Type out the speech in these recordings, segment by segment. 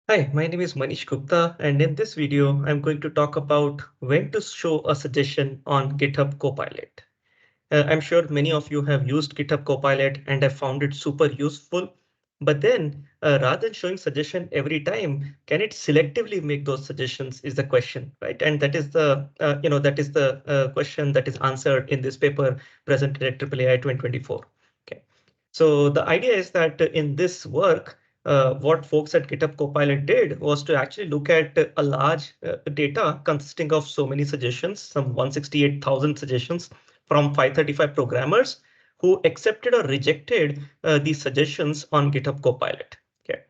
Hi, my name is Manish Gupta, and in this video, I'm going to talk about when to show a suggestion on GitHub Copilot. I'm sure many of you have used GitHub Copilot and have found it super useful. But then, rather than showing suggestion every time, can it selectively make those suggestions is the question, right? And that is the question that is answered in this paper presented at AAAI 2024. Okay, so the idea is that in this work, what folks at GitHub Copilot did was to actually look at a large data consisting of so many suggestions, some 168,000 suggestions from 535 programmers who accepted or rejected these suggestions on GitHub Copilot. Okay,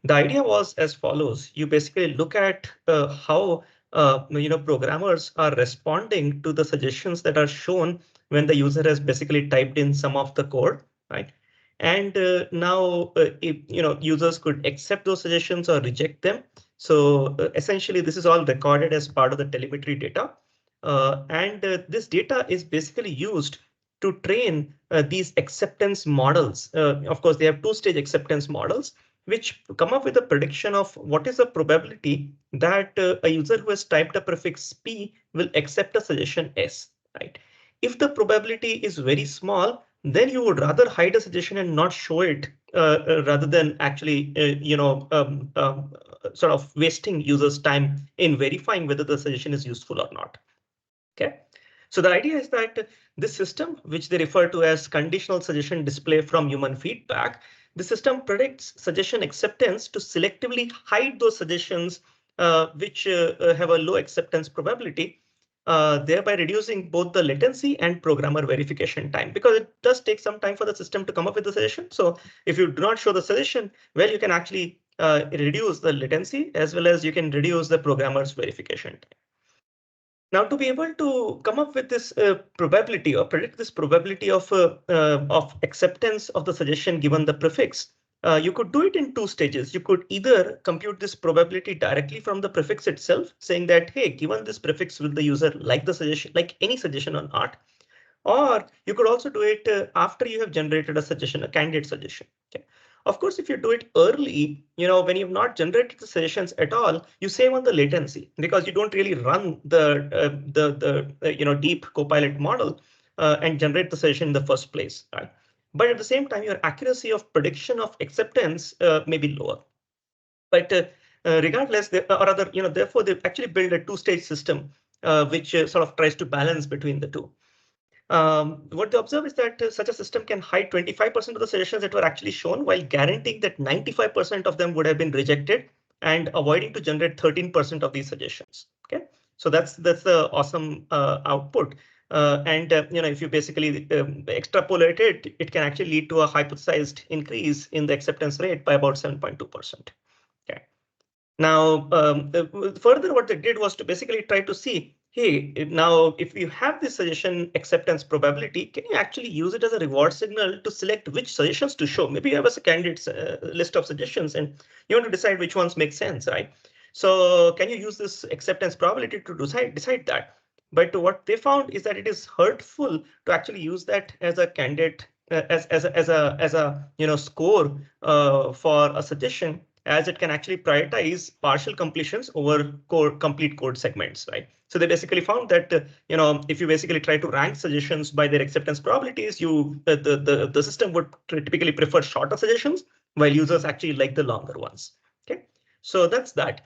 the idea was as follows: you basically look at how programmers are responding to the suggestions that are shown when the user has basically typed in some of the code, right? And now, if users could accept those suggestions or reject them. So essentially, this is all recorded as part of the telemetry data. And this data is basically used to train these acceptance models. Of course, they have two-stage acceptance models, which come up with a prediction of what is the probability that a user who has typed a prefix P will accept a suggestion S, right? If the probability is very small, then you would rather hide a suggestion and not show it rather than actually, sort of wasting users' time in verifying whether the suggestion is useful or not. Okay, so the idea is that this system, which they refer to as conditional suggestion display from human feedback, the system predicts suggestion acceptance to selectively hide those suggestions which have a low acceptance probability, thereby reducing both the latency and programmer verification time, because it does take some time for the system to come up with the suggestion. So if you do not show the suggestion, well, you can actually reduce the latency as well as you can reduce the programmer's verification time. Now, to be able to come up with this probability or predict this probability of acceptance of the suggestion given the prefix, you could do it in two stages. You could either compute this probability directly from the prefix itself, saying that, hey, given this prefix, will the user like the suggestion, like any suggestion or not? Or you could also do it after you have generated a suggestion, a candidate suggestion. Okay. Of course, if you do it early, when you've not generated the suggestions at all, you save on the latency because you don't really run the deep Copilot model and generate the suggestion in the first place, right? But at the same time, your accuracy of prediction of acceptance may be lower. But regardless, therefore, they've actually built a two-stage system which sort of tries to balance between the two. What they observe is that such a system can hide 25% of the suggestions that were actually shown while guaranteeing that 95% of them would have been rejected and avoiding to generate 13% of these suggestions. Okay, so that's the awesome output. And if you basically extrapolate it, it can actually lead to a hypothesized increase in the acceptance rate by about 7.2%. Okay. Now, further, what they did was to basically try to see, hey, now if you have this suggestion acceptance probability, can you actually use it as a reward signal to select which suggestions to show? Maybe you have a candidate's list of suggestions and you want to decide which ones make sense, right? So can you use this acceptance probability to decide that? But what they found is that it is hurtful to actually use that as a candidate as a score for a suggestion, as it can actually prioritize partial completions over complete code segments, right? So they basically found that if you basically try to rank suggestions by their acceptance probabilities, the system would typically prefer shorter suggestions while users actually like the longer ones. Okay, so that's that.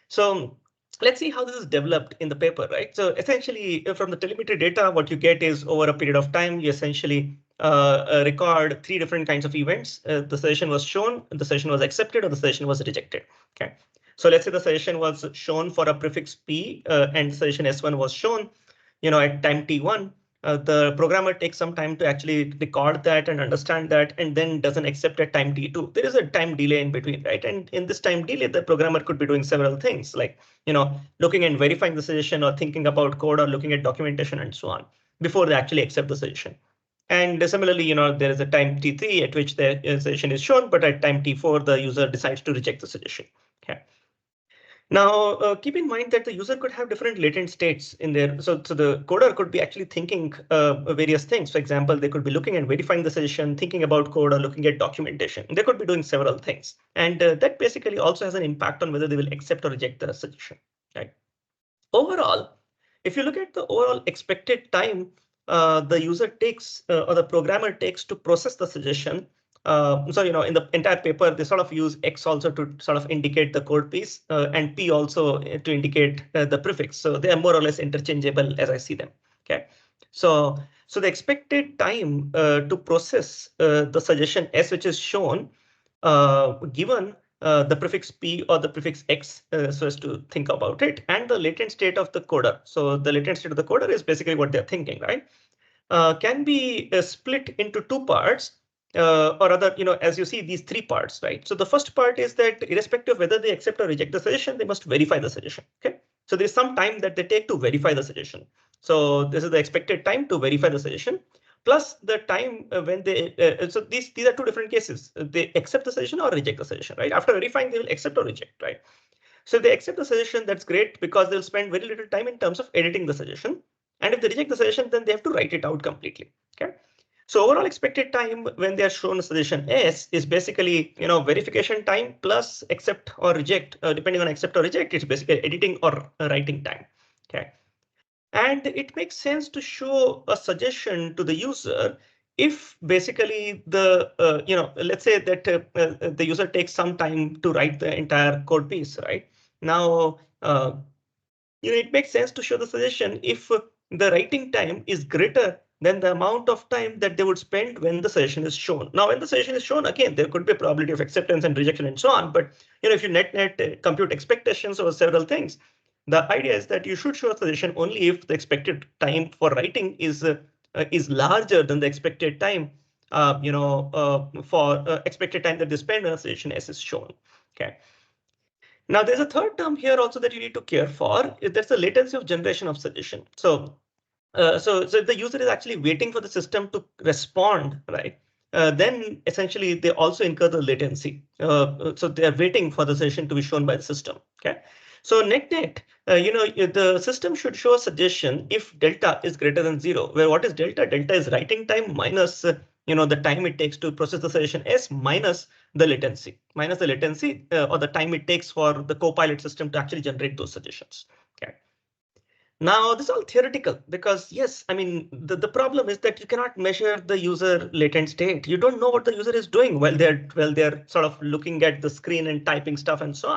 So let's see how this is developed in the paper, right? So essentially, from the telemetry data, what you get is over a period of time, you essentially record three different kinds of events. The suggestion was shown, the suggestion was accepted, or the suggestion was rejected. Okay, so let's say the suggestion was shown for a prefix P and the suggestion S1 was shown, at time T1. The programmer takes some time to actually record that and understand that, and then doesn't accept at time T2. There is a time delay in between, right? And in this time delay, the programmer could be doing several things like, looking and verifying the suggestion or thinking about code or looking at documentation and so on before they actually accept the suggestion. And similarly, there is a time T3 at which the suggestion is shown, but at time T4, the user decides to reject the suggestion. Okay. Now, keep in mind that the user could have different latent states in there. So the coder could be actually thinking various things. For example, they could be looking and verifying the suggestion, thinking about code, or looking at documentation. They could be doing several things. And that basically also has an impact on whether they will accept or reject the suggestion. Right? Overall, if you look at the overall expected time the user takes or the programmer takes to process the suggestion. So, in the entire paper, they sort of use X also to sort of indicate the code piece and P also to indicate the prefix. So they are more or less interchangeable as I see them. OK, so the expected time to process the suggestion S, which is shown given the prefix P or the prefix X, so as to think about it, and the latent state of the coder. So the latent state of the coder is basically what they're thinking, right? Can be split into two parts, or rather, as you see, these three parts, right? So the first part is that irrespective of whether they accept or reject the suggestion, they must verify the suggestion. Okay, so there's some time that they take to verify the suggestion. So this is the expected time to verify the suggestion, plus the time when they. So these are two different cases. They accept the suggestion or reject the suggestion, right? After verifying, they will accept or reject, right? So if they accept the suggestion, that's great because they'll spend very little time in terms of editing the suggestion. And if they reject the suggestion, then they have to write it out completely. Okay. So overall expected time when they are shown a suggestion S is basically, verification time plus accept or reject, depending on accept or reject, it's basically editing or writing time. Okay. And it makes sense to show a suggestion to the user if basically let's say that the user takes some time to write the entire code piece, right? Now, it makes sense to show the suggestion if the writing time is greater than the amount of time that they would spend when the suggestion is shown. Now, when the suggestion is shown, again, there could be a probability of acceptance and rejection and so on. But if you net compute expectations over several things, the idea is that you should show a suggestion only if the expected time for writing is larger than the expected time, for expected time that they spend when a suggestion S is shown. Okay. Now, there's a third term here also that you need to care for. That's the latency of generation of suggestion. So if the user is actually waiting for the system to respond, right? Then essentially they also incur the latency. So they are waiting for the suggestion to be shown by the system. Okay. So net, the system should show a suggestion if delta is greater than 0, where what is delta? Delta is writing time minus the time it takes to process the suggestion S minus the latency, or the time it takes for the Copilot system to actually generate those suggestions. Okay. Now, this is all theoretical because, yes, I mean, the problem is that you cannot measure the user latent state. You don't know what the user is doing while they're sort of looking at the screen and typing stuff and so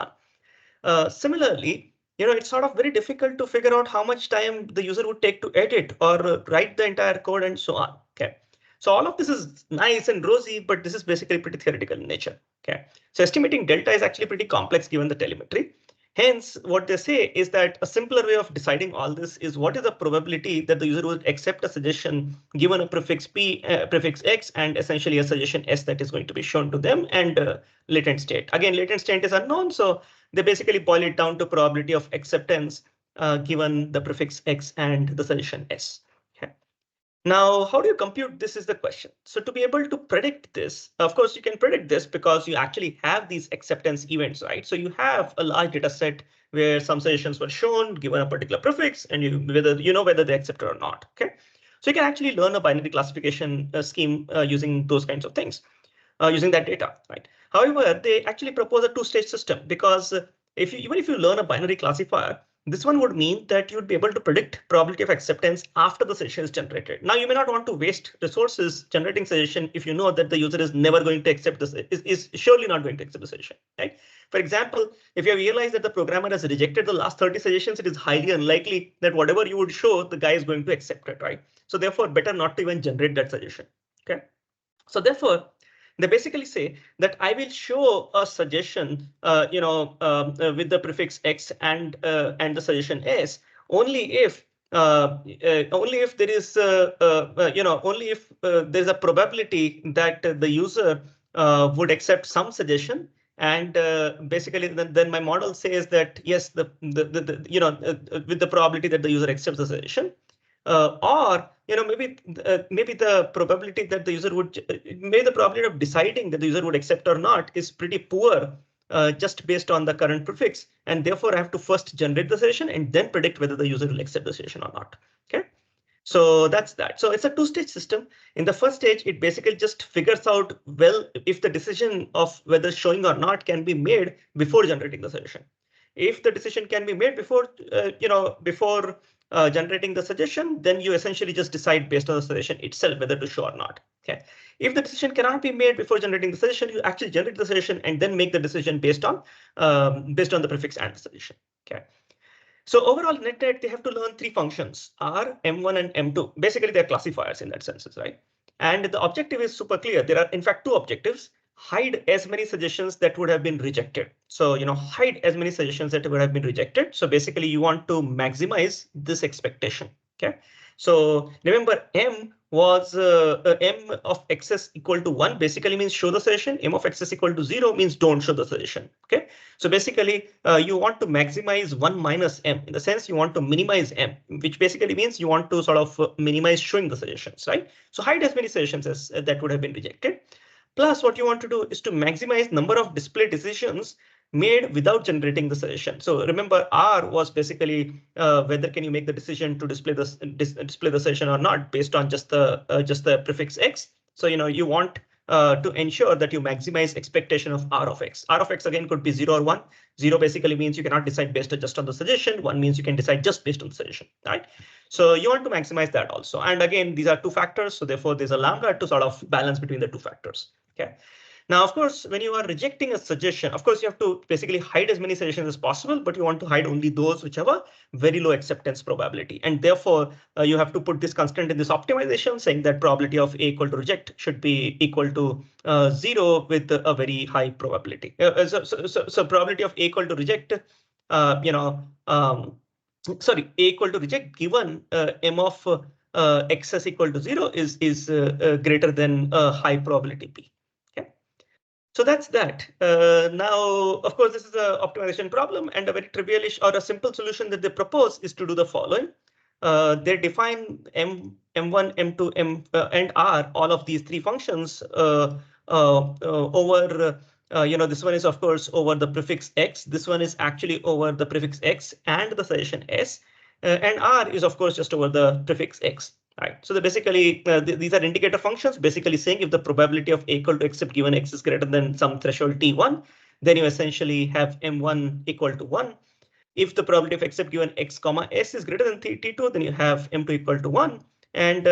on. Similarly, it's sort of very difficult to figure out how much time the user would take to edit or write the entire code and so on. Okay. So all of this is nice and rosy, but this is basically pretty theoretical in nature. Okay. So estimating delta is actually pretty complex given the telemetry. Hence, what they say is that a simpler way of deciding all this is what is the probability that the user would accept a suggestion given a prefix P, prefix X, and essentially a suggestion S that is going to be shown to them, and latent state. Again, latent state is unknown, so they basically boil it down to probability of acceptance given the prefix X and the suggestion S. Okay. Now, how do you compute this is the question. So to be able to predict this, of course, you can predict this because you actually have these acceptance events, right? So you have a large data set where some suggestions were shown given a particular prefix and whether they accept it or not. Okay. So you can actually learn a binary classification scheme using those kinds of things, using that data, right? However, they actually propose a two-stage system because even if you learn a binary classifier, this one would mean that you'd be able to predict probability of acceptance after the suggestion is generated. Now, you may not want to waste resources generating suggestion if you know that the user is never going to accept this, is surely not going to accept the suggestion, right? For example, if you realize that the programmer has rejected the last 30 suggestions, it is highly unlikely that whatever you would show, the guy is going to accept it, right? So therefore, better not to even generate that suggestion. Okay. So therefore, they basically say that I will show a suggestion, with the prefix X and the suggestion S only if there is only if there's a probability that the user would accept some suggestion. And basically, then my model says that yes, with the probability that the user accepts the suggestion. Or maybe the probability that the user would maybe the probability of deciding that the user would accept or not is pretty poor just based on the current prefix, and therefore I have to first generate the suggestion and then predict whether the user will accept the suggestion or not. Okay. So that's that. So it's a two-stage system. In the first stage, it basically just figures out, well, if the decision of whether showing or not can be made before generating the suggestion. If the decision can be made before, before generating the suggestion, then you essentially just decide based on the suggestion itself whether to show or not. Okay. If the decision cannot be made before generating the suggestion, you actually generate the suggestion and then make the decision based on the prefix and the suggestion. Okay. So overall, net-net, they have to learn three functions, R, M1, and M2. Basically, they're classifiers in that sense, right? And the objective is super clear. There are, in fact, two objectives. Hide as many suggestions that would have been rejected. So, hide as many suggestions that would have been rejected. So basically, you want to maximize this expectation. Okay. So remember, M was M of xs equal to 1 basically means show the suggestion. M of xs equal to 0 means don't show the suggestion. Okay. So basically, you want to maximize 1 minus M. In the sense, you want to minimize M, which basically means you want to sort of minimize showing the suggestions, right? So hide as many suggestions as that would have been rejected. Plus, what you want to do is to maximize number of display decisions made without generating the suggestion. So remember, R was basically whether can you make the decision to display this display the suggestion or not based on just the prefix X. So you want to ensure that you maximize expectation of R of X. R of X again could be 0 or 1. 0 basically means you cannot decide based on just on the suggestion. 1 means you can decide just based on the suggestion, right? So you want to maximize that also. And again, these are two factors. So therefore, there's a lambda to sort of balance between the two factors. Okay. Now, of course, when you are rejecting a suggestion, of course, you have to basically hide as many suggestions as possible, but you want to hide only those which have a very low acceptance probability. And therefore, you have to put this constant in this optimization saying that probability of A equal to reject should be equal to 0 with a very high probability. So probability of A equal to reject, sorry, A equal to reject given M of xs equal to 0 is greater than a high probability P. So that's that. Now, of course, this is an optimization problem, and a very trivialish or a simple solution that they propose is to do the following. They define M1, M2, M and R, all of these three functions over, this one is, of course, over the prefix X. This one is actually over the prefix X and the suggestion S. And R is, of course, just over the prefix X. Right. So basically, these are indicator functions, basically saying if the probability of A equal to accept given X is greater than some threshold T1, then you essentially have M1 equal to 1. If the probability of accept given X comma S is greater than T2, then you have M2 equal to 1. And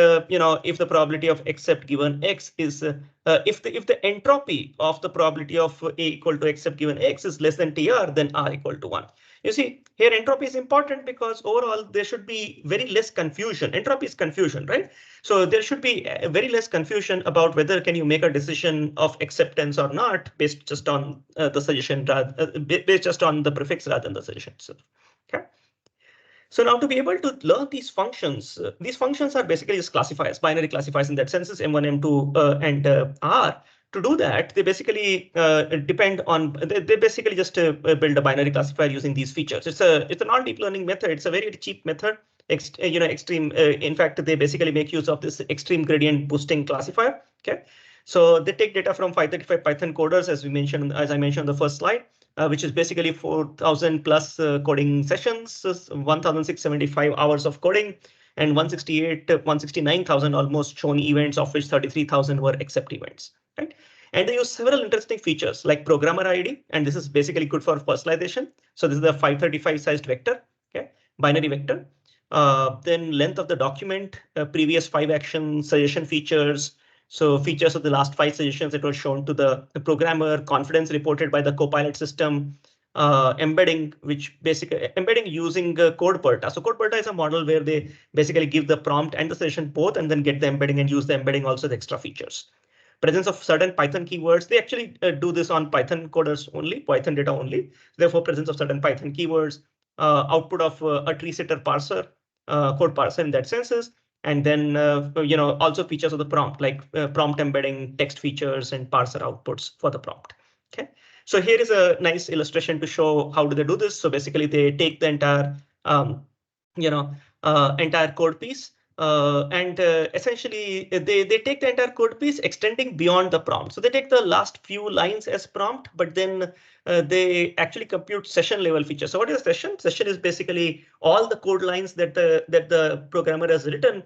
if the probability of accept given X is if the entropy of the probability of A equal to accept given X is less than TR, then R equal to 1. You see, here entropy is important because overall there should be very less confusion. Entropy is confusion, right? So there should be very less confusion about whether can you make a decision of acceptance or not based just on the suggestion, based just on the prefix rather than the suggestion itself. Okay. So now to be able to learn these functions are basically just classifiers, binary classifiers in that sense, is M1, M2, and R. To do that, they basically depend on, they basically just build a binary classifier using these features. It's a non-deep learning method. It's a very cheap method. Extreme. In fact, they basically make use of this extreme gradient boosting classifier. Okay, so they take data from 535 Python coders, as I mentioned on the first slide, which is basically 4,000 plus coding sessions, 1,675 hours of coding, and 169,000 almost shown events, of which 33,000 were accept events. Right? And they use several interesting features like programmer ID, and this is basically good for personalization. So this is the 535 sized vector, okay, binary vector. Then length of the document, previous 5 action suggestion features. So features of the last 5 suggestions that were shown to the programmer, confidence reported by the Copilot system, embedding, which basically embedding using CodeWhisperer. So CodeWhisperer is a model where they basically give the prompt and the suggestion both, and then get the embedding and use the embedding also the extra features. Presence of certain Python keywords. They actually do this on Python coders only, Python data only. Therefore, presence of certain Python keywords, output of a tree setter parser, code parser in that senses. And then, also features of the prompt, like prompt embedding, text features, and parser outputs for the prompt. Okay, so here is a nice illustration to show how do they do this. So basically, they take the entire, entire code piece. And essentially, they take the entire code piece extending beyond the prompt. So they take the last few lines as prompt, but then they actually compute session level features. So what is a session? Session is basically all the code lines that the programmer has written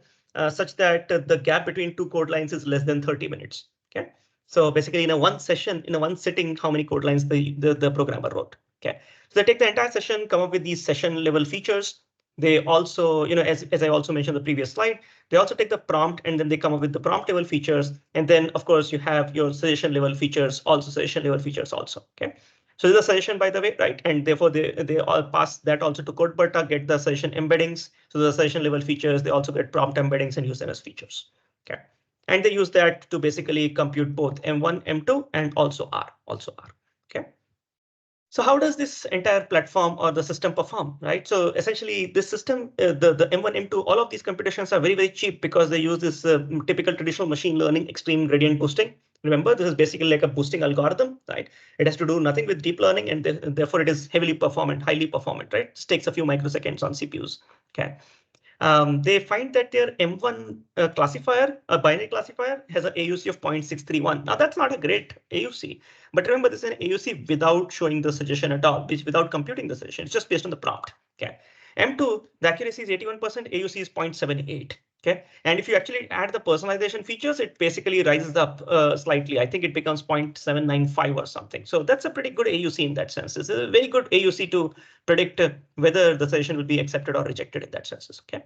such that the gap between two code lines is less than 30 minutes. Okay. So basically in a one session, in a one sitting, how many code lines the programmer wrote. Okay. So they take the entire session, come up with these session level features. They also, as I also mentioned in the previous slide, they also take the prompt and then they come up with the prompt level features. And then of course you have your suggestion level features, also suggestion level features also. Okay. So this is a suggestion, by the way, right? And therefore they all pass that also to CodeWhisperer, get the suggestion embeddings. So the suggestion level features, they also get prompt embeddings and use them as features. Okay. And they use that to basically compute both M1, M2, and also R. Okay. So how does this entire platform or the system perform, right? So essentially this system, the M1, M2, all of these computations are very, very cheap because they use this typical traditional machine learning extreme gradient boosting. Remember, this is basically like a boosting algorithm, right? It has to do nothing with deep learning and therefore it is heavily performant, highly performant, right? It takes a few microseconds on CPUs. Okay. They find that their M1 classifier, a binary classifier, has an AUC of 0.631. Now that's not a great AUC, but remember this is an AUC without showing the suggestion at all, which without computing the suggestion. It's just based on the prompt. Okay. M2, the accuracy is 81%, AUC is 0.78. Okay. And if you actually add the personalization features, it basically rises up slightly. I think it becomes 0.795 or something. So that's a pretty good AUC in that sense. It's a very good AUC to predict whether the suggestion will be accepted or rejected in that sense. Okay.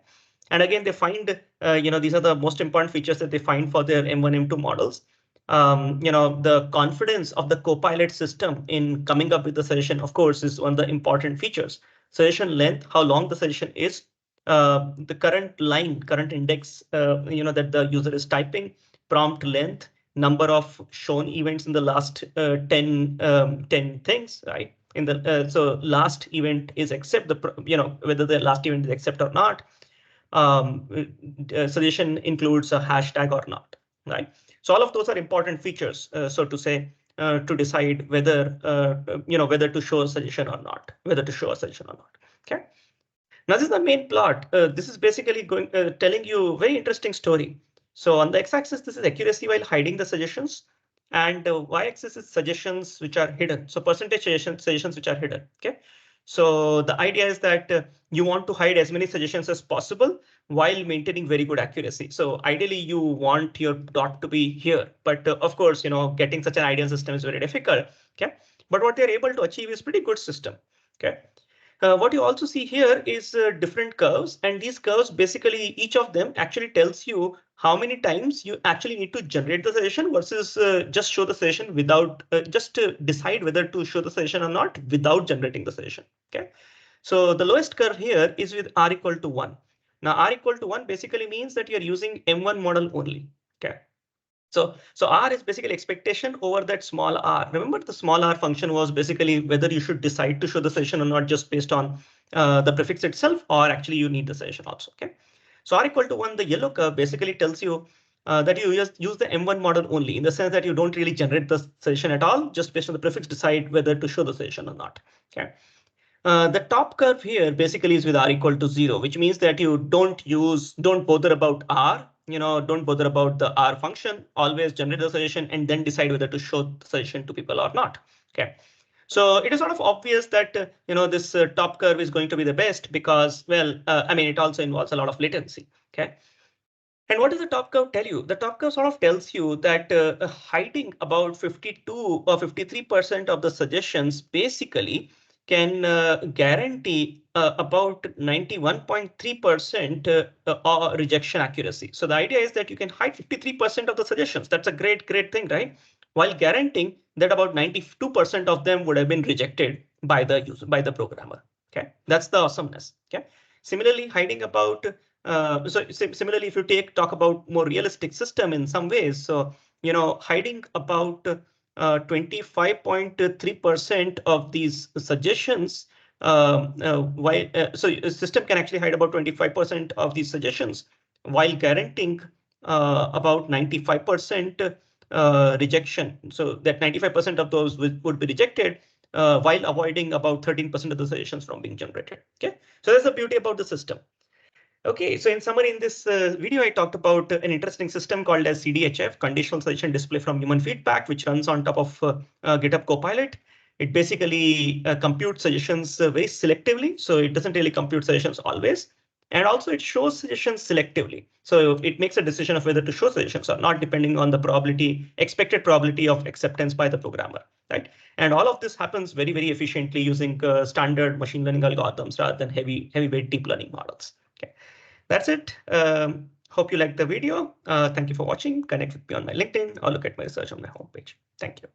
And again, they find, these are the most important features that they find for their M1, M2 models. The confidence of the Copilot system in coming up with the suggestion, of course, is one of the important features. Suggestion length, how long the suggestion is, the current index, that the user is typing, prompt length, number of shown events in the last 10 things, right? In the so last event is accept whether the last event is accept or not. Suggestion includes a hashtag or not, right? So all of those are important features, so to say, to decide whether whether to show a suggestion or not, Okay. Now this is the main plot. This is basically telling you a very interesting story. So on the x-axis, this is accuracy while hiding the suggestions, and y-axis is suggestions which are hidden. So percentage suggestions which are hidden. Okay. So the idea is that you want to hide as many suggestions as possible while maintaining very good accuracy. So ideally, you want your dot to be here, but of course, getting such an ideal system is very difficult. Okay. But what they're able to achieve is pretty good system. Okay. What you also see here is different curves, and these curves basically each of them actually tells you how many times you actually need to generate the suggestion versus just show the suggestion without just to decide whether to show the suggestion or not without generating the suggestion. Okay, so the lowest curve here is with r equal to 1. Now r equal to 1 basically means that you're using M1 model only. Okay. So R is basically expectation over that small r. Remember, the small r function was basically whether you should decide to show the session or not just based on the prefix itself, or actually you need the session also. Okay. So R equal to 1, the yellow curve basically tells you that you just use the M1 model only, in the sense that you don't really generate the session at all, just based on the prefix decide whether to show the session or not. Okay. The top curve here basically is with r equal to 0, which means that you don't bother about r, don't bother about the r function, always generate the suggestion and then decide whether to show the suggestion to people or not. Okay. So it is sort of obvious that, this top curve is going to be the best because, well, I mean, it also involves a lot of latency. Okay. And what does the top curve tell you? The top curve sort of tells you that hiding about 52 or 53% of the suggestions basically can guarantee about 91.3% rejection accuracy. So the idea is that you can hide 53% of the suggestions. That's a great thing, right? While guaranteeing that about 92% of them would have been rejected by the user, by the programmer. Okay, that's the awesomeness. Okay, similarly, hiding about similarly, if you talk about more realistic system in some ways, so hiding about 25.3% of these suggestions, so a system can actually hide about 25% of these suggestions while guaranteeing about 95% rejection. So that 95% of those would be rejected while avoiding about 13% of the suggestions from being generated. Okay, so that's the beauty about the system. Okay, so in summary, in this video, I talked about an interesting system called as CDHF, Conditional Suggestion Display from Human Feedback, which runs on top of GitHub Copilot. It basically computes suggestions very selectively, so it doesn't really compute suggestions always. And also it shows suggestions selectively. So it makes a decision of whether to show suggestions or not, depending on the probability, expected probability of acceptance by the programmer, right? And all of this happens very, very efficiently using standard machine learning algorithms rather than heavyweight deep learning models. Okay, that's it. Hope you liked the video. Thank you for watching. Connect with me on my LinkedIn or look at my research on my homepage. Thank you.